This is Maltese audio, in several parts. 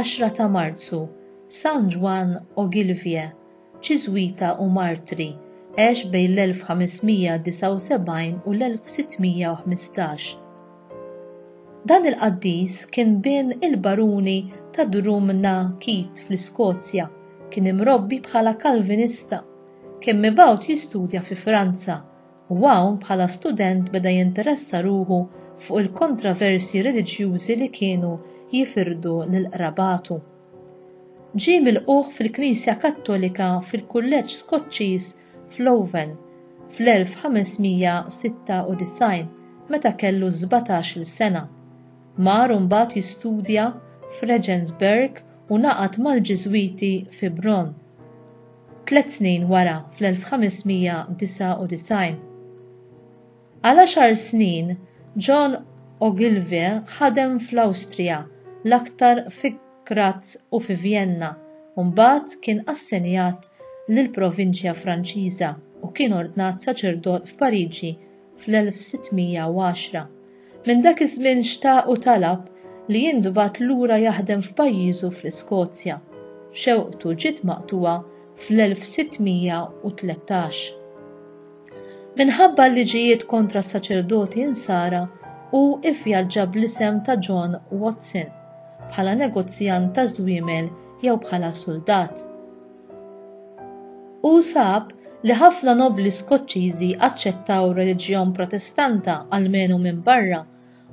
fl-10 ta' Marzu, San Ġwann Ogilvie, ġiżwita u martri, għex bejn l-1579 u l-1615. Dan il-qaddis kien bin il-baruni ta' Drumnachit fl-Iskozja, kien imrobbi bħala kalvinista, kien mibgħut jistudja fi Franza u hawn bħala student beda jinteressa ruħu fuq il-kontroversji reliġjużi li kienu jifirdu lill-qrabatu. Ġie milquh fil-Knisja Kattolika fil-Kulleġġ Skoċċiż f'Leuven fl-1596 meta kellu 17-il sena. Mar mbagħad jistudja f'Regensburg u ngħaqad mal-Ġiżwiti fi Bronn. 3 snin wara fl-1599. Għal 10 snin Ġwann Ogilvie ħadem fl-Awstrija, l-aktar fi Graz u fi Vienna, u mbagħad kien assenjat lill-provinċja Franċiża u kien ordnat saċerdot f'Pariġi fl-1610. Minn dak iż-żmien xtaq u talab li jindubat lura jaħdem f'pajjiżu fl-Iskozja. Xewqtu ġiet maqtuwa fl-1613. Minħabba l-liġijiet kontra s-saċerdoti insara u ivvjaġġa bl-isem ta' John Watson bħala negozjant ta' żwiemel jew bħala soldat. U sab li ħafna nobli Skoċċiżi aċċettaw reliġjon Protestanta almenu minn barra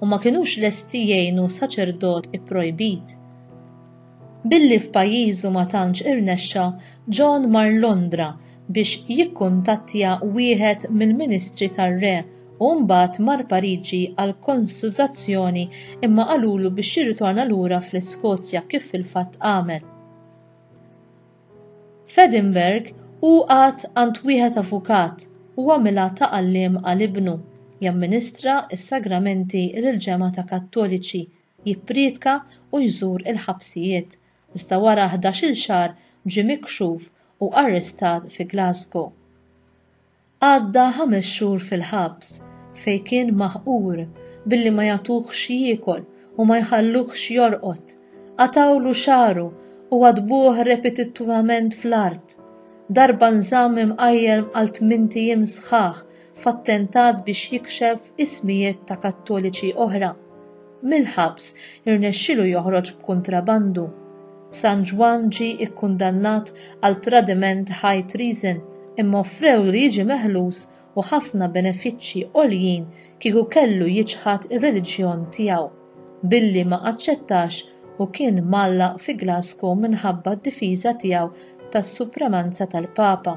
u ma kinux lesti jgħinu saċerdot ipprojbit. Billi f'pajjiżu ma tantx irnexxa, John mar Londra biex jikkuntattja wieħed mill-Ministri tar-Re u mbagħad mar Pariġi għal konsultazzjoni imma qalulu biex jirritorna lura fl-Iskozja kif fil-fatt għamel. F'Edinburgh hu għad għand wieħed avukat u għamilha taqalliem għal ibnu, jamministra s-sagramenti lill-ġemgħa ta' Kattoliċi, jippriedka u jżur il-ħabsijiet. Iżda wara 11-il xahar ġie mikxuf u arrestat fi Glasgow. Għadda 5 xhur fil-ħabs fejn kien maħqur billi ma jagħtuh xi jiekol u ma jħalluhx jorqod. Qatawlu xaru u għadbuh repetittivament fl-art. Darba nżamm imqajjem għal 8 ijiem sħaħ f'attentat biex jikxef ismijiet ta' Kattoliċi oħra. Mill-ħabs irnexxielu joħroġ b'kuntrabandu. San Ġwann ġie ikkundannat għal tradiment high treason imma offrew li jiġi meħlus u ħafna benefiċċji għoljin kieku kellu jiġħad ir-reliġjon tiegħu, billi ma aċċettax u kien mgħallaq fi Glasgow minħabba d-difiża tiegħu tas-supremanza tal-Papa.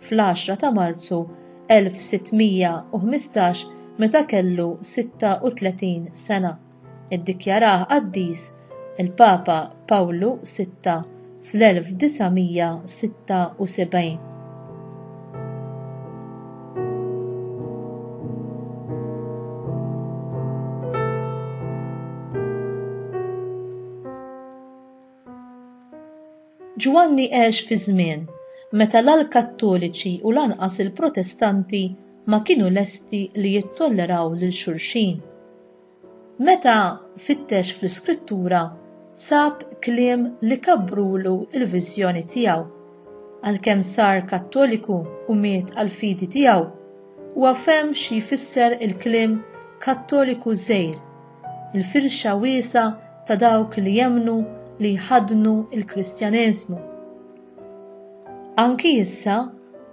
Fl-10 ta' Marzu 1615 meta kellu 36 sena. Iddikjarah qaddis il-Papa Pawlu VI fl-1976. Ġwanni għex fi żmien meta l-Kattoliċi u lanqas il-Protestanti ma kienu lesti li jittolleraw lil xulxin. Meta fittex fl-Iskrittura sab kliem li kabbrulu il-viżjoni tiegħu. Għalkemm sar Kattoliku u miet għall-fidi tiegħu, huwa fehm xi jfisser il-kliem Kattoliku żgħir, il-firxa wiesa ta' dawk li jemmnu li jħadnu il-Kristjaneżmu. Anki issa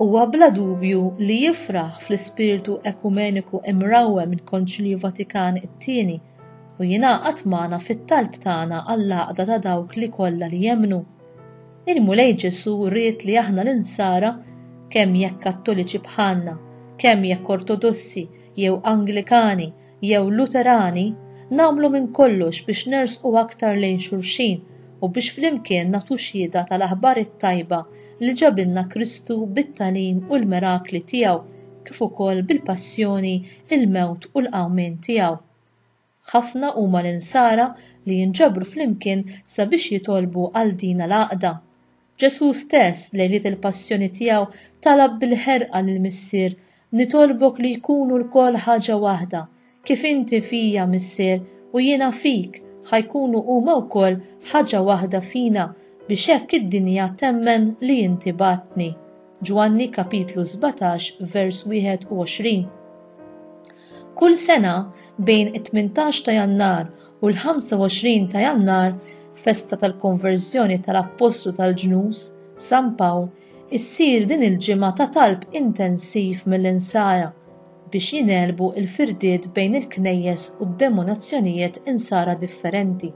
huwa bla dubju li jifraħ fl-ispirtu ekumeniku imrawwem mill-Konċilju Vatikan it-tieni u jingħaqad magħna fit-talb tagħna għall-għaqda ta' dawk li kollha li jemmnu. Il-Mulej Ġesu ried li aħna l-insara kemm jekk Kattoliċi bħalna, kemm jekk Ortodossi jew Anglikani jew Luterani nagħmlu minn kollox biex nersqu aktar lejn xulxin u biex flimkien nagħtu xhieda tal-aħbar it-tajba li ġabilna Kristu bit-tagħlim u l-mirakli tiegħu kif ukoll bil-passjoni, il-mewt u l-qawmien tiegħu. Ħafna huma l-insara li jinġabru flimkien sabiex jitolbu għal din l-għaqda. Ġesu stess lejliet il-passjoni tiegħu talab bil-ħerqa lill-Missier nitolbok li jkunu l-kol ħaġa waħda, kif inti fija Missier u jiena fik ħajkunu huma wkoll ħaġa waħda fina biex hekk id-dinja temmen li inti batni. Ġwanni kapitlu 17 vers 21. Kull sena bejn it-18 ta' Jannar u l-25 ta' Jannar, festa tal-konverżjoni tal-Apostlu tal-Ġnus, San Pawl, issir din il-ġimgħa ta' talb intensiv mill-insara biex jinelbu il-firdiet bejn il-knejjes u d-demonazzjonijiet insara differenti.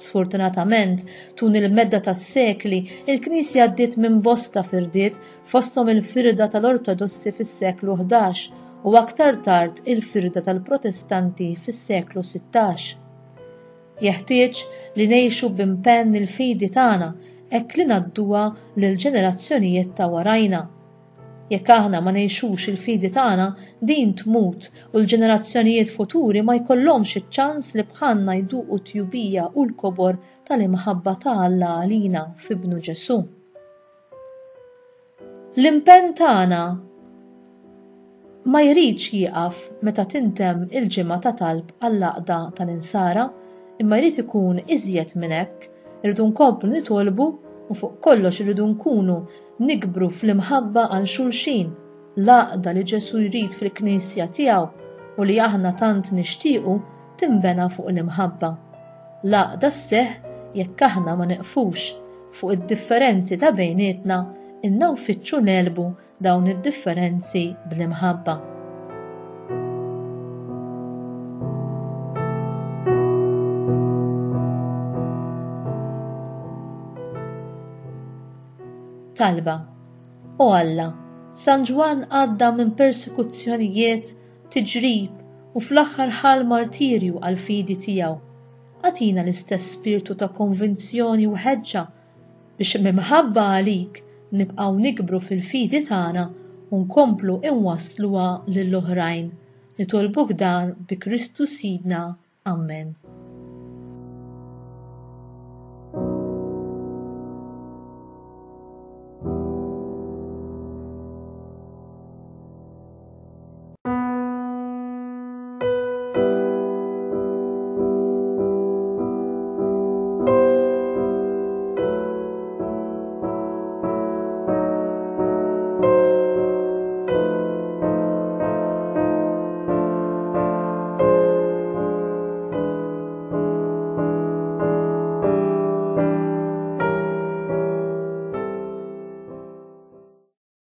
Sfortunatament, tul il-medda tas-sekli, il-Knisja għaddiet minn bosta firdiet fosthom il-firda tal-Ortodossi fis-seklu 11 u aktar tard il-firda tal-Protestanti fis-seklu 16. Jeħtieġ li ngħixu b'impenn il-fidi tagħna hekk li ngħadduha lill-ġenerazzjonijiet ta' warajna. Jekk aħna ma ngħixux il-fidi tagħna, din tmut u l-ġenerazzjonijiet futuri ma jkollhomx iċ-ċans li bħalna jduqu tjubija u l-kobor tal-imħabba ta' Alla għalina f'ibnu Ġesu. L-impenn tagħna ma jridx jieqaf meta tintemm il-ġimgħa ta' talb għall-għaqda tal-insara, imma jrid ikun iżjed minn hekk, irridu nkomplu nitolbu u fuq kollox irridu nkunu nikbru fl-imħabba għal xulxin, l-għaqda li Ġesu jrid fil-Knisja tiegħu u li aħna tant nixtiequ timbena fuq l-imħabba. L-għaqda sseħħ jekk aħna ma neqfux fuq id-differenzi ta' bejnietna inna nfittxu nelbu dawn id-differenzi bl-imħabba. Talba. O Alla, San Ġwann għadda minn persekuzzjonijiet, tiġrib u fl-aħħar ħal martirju għal fidi tiegħu. Għatina l-istess spiritu ta' konvinzjoni u ħeġġa biex minħabba għalik nibqgħu nikbru fil-fidi tagħna u nkomplu inwassluha lill-oħrajn. Nitolbuk dan bi Kristu Sidna. Amen.